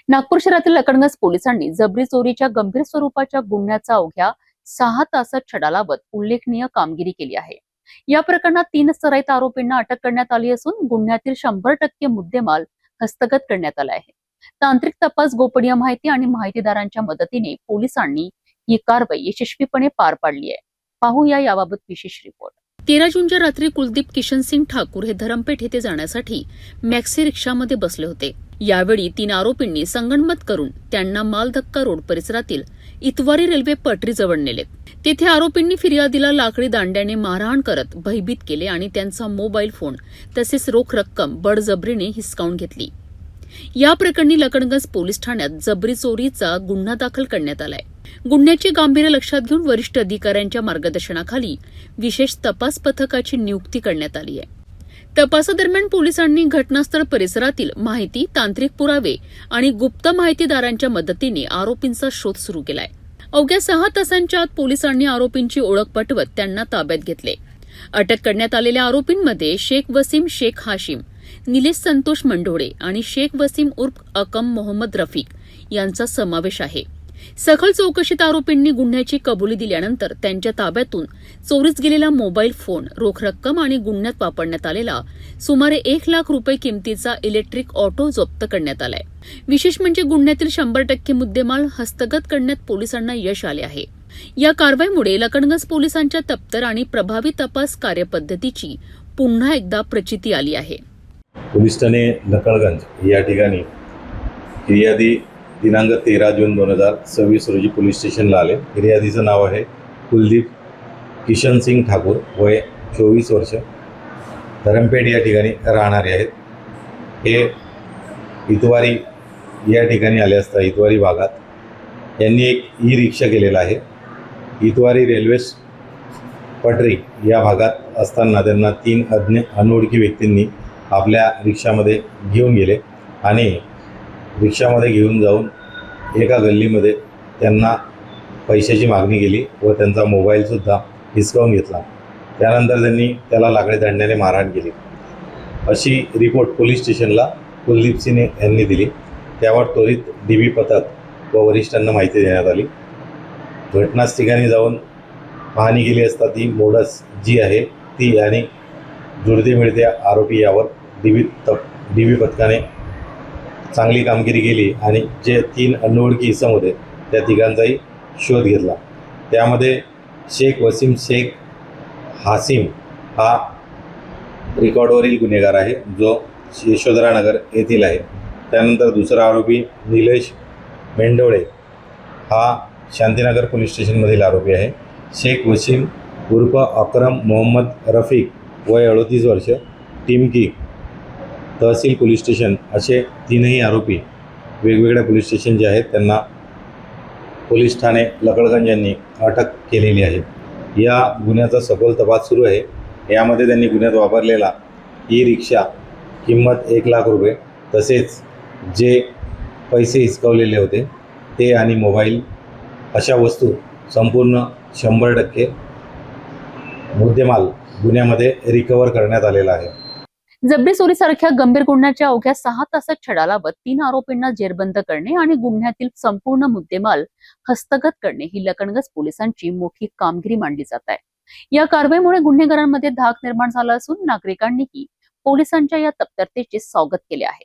नागपूर शहरातील लकडंगस पोलिसांनी जबरी चोरीच्या गंभीर स्वरूपाच्या गुन्ह्याचा अवघ्या 6 तासात छडा लावत उल्लेखनीय कामगिरी केली आहे। या प्रकरणात 3 सराईत आरोपींना अटक करण्यात आली असून गुन्ह्यातील 100% मुद्देमाल हस्तगत करण्यात आला आहे। तांत्रिक तपास, गोपनीय माहिती आणि माहितीदारांच्या मदतीने पोलिसांनी ही कारवाई यशस्वीपणे पार पाडली आहे। पाहूया याबाबत विशेष रिपोर्ट। 13 जूनच्या रात्री कुलदीप किशन सिंग ठाकूर हे धरमपेठ येथे जाण्यासाठी मॅक्सी रिक्षामध्ये बसले होते। यावेळी 3 आरोपींनी संगनमत करून त्यांना मालधक्का रोड परिसरातील इतवारी रेल्वे पटरीजवळ नेले। तेथे आरोपींनी फिर्यादीला लाकडी दांड्याने मारहाण करत भयभीत केले आणि त्यांचा मोबाईल फोन तसेच रोख रक्कम बळजबरीने हिसकावून घेतली। या प्रकरणी लकडंगस पोलीस ठाण्यात जबरी चोरीचा गुन्हा दाखल करण्यात आलाय। गुन्ह्याचे गांभीर्य लक्षात घेऊन वरिष्ठ अधिकाऱ्यांच्या मार्गदर्शनाखाली विशेष तपास पथकाची नियुक्ती करण्यात आली आहे। तपासादरम्यान पोलिसांनी घटनास्थळ परिसरातील माहिती, तांत्रिक पुरावे आणि गुप्त माहितीदारांच्या मदतीने आरोपींचा शोध सुरू केलाय। अवघ्या 6 तासांच्या आत पोलिसांनी आरोपींची ओळख पटवत त्यांना ताब्यात घेतले। अटक करण्यात आलेल्या आरोपींमध्ये शेख वसीम शेख हाशिम, निलेश संतोष मंडोळे आणि शेख वसीम उर्फ अकम मोहम्मद रफीक यांचा समावेश आहे। सखोल चौकशीत आरोपींनी गुन्ह्याची कबुली दिल्यानंतर त्यांच्या ताब्यातून चोरीस गेलेला मोबाईल फोन, रोख रक्कम आणि गुन्ह्यात वापरण्यात आलेला सुमारे 1 लाख रुपये किमतीचा इलेक्ट्रिक ऑटो जप्त करण्यात आलाय। विशेष म्हणजे गुन्ह्यातील 100% मुद्देमाल हस्तगत करण्यात पोलिसांना यश आले आहे। या कारवाईमुळे लकडंगस पोलिसांच्या तत्पर आणि प्रभावी तपास कार्यपद्धतीची पुन्हा एकदा प्रचिती आली आहे। पोलीस ठाणे लकडगंज या ठिकाणी फिर्यादी दिनांक 13 जून 2026 रोजी पोलीस स्टेशनला आले। फिर्यादीचं नाव आहे कुलदीप किशन सिंग ठाकूर, वय 24 वर्ष, धरमपेठ या ठिकाणी राहणारे आहेत। हे इतवारी या ठिकाणी आले असता इतवारी भागात यांनी एक ई रिक्षा केलेला आहे। इतवारी रेल्वे पटरी या भागात असताना त्यांना 3 अनोळखी व्यक्तींनी आपल्या रिक्षामध्ये घेऊन गेले आणि रिक्षामध्ये घेऊन जाऊन एका गल्लीमध्ये त्यांना पैशाची मागणी केली व त्यांचा मोबाईलसुद्धा हिसकावून घेतला। त्यानंतर त्यांनी त्याला लाकडी दांड्याने मारहाण केली, अशी रिपोर्ट पोलीस स्टेशनला कुलदीप सिंग यांनी दिली। त्यावर त्वरित DB पथक व वरिष्ठांना माहिती देण्यात आली। घटनाच ठिकाणी जाऊन पाहणी केली असता ती मोडस जी आहे ती आणि जुळते मिळते आरोपी यावर DB पथकाने चांगली कामगिरी केली आणि जे 3 अनोळखी इसम होते त्या तिघांचाही शोध घेतला। त्यामध्ये शेख वसीम शेख हासिम हा रेकॉर्डवरील गुन्हेगार आहे, जो यशोधरानगर येथील आहे। त्यानंतर दुसरा आरोपी निलेश मेंढोळे हा शांतीनगर पोलीस स्टेशनमधील आरोपी आहे। शेख वसीम उर्फ अकरम मोहम्मद रफीक, वय 38 वर्ष, टिमकी तहसील पोलीस स्टेशन, असे 3ही आरोपी वेगवेगळ्या पोलीस स्टेशन जे आहेत त्यांना पोलीस ठाणे लकडगंज यांनी अटक केलेली आहे। या गुन्ह्याचा सखोल तपास सुरू आहे। यामध्ये त्यांनी गुन्ह्यात वापरलेला ई रिक्षा किंमत 1 लाख रुपये, तसेच जे पैसे हिसकावलेले होते ते आणि मोबाईल अशा वस्तू संपूर्ण 100% मुद्देमाल गुन्ह्यामध्ये रिकव्हर करण्यात आलेला आहे। जबरी चोरीसारख्या गंभीर गुन्ह्याच्या अवघ्या 6 तासात छडा लावत 3 आरोपींना जेरबंद करणे आणि गुन्ह्यातील संपूर्ण मुद्देमाल हस्तगत करणे ही लकडंगस पोलिसांची मोठी कामगिरी मानली जात आहे। या कारवाईमुळे गुन्हेगारांमध्ये धाक निर्माण झाला असून नागरिकांनीही पोलिसांच्या या तत्परतेचे स्वागत केले आहे।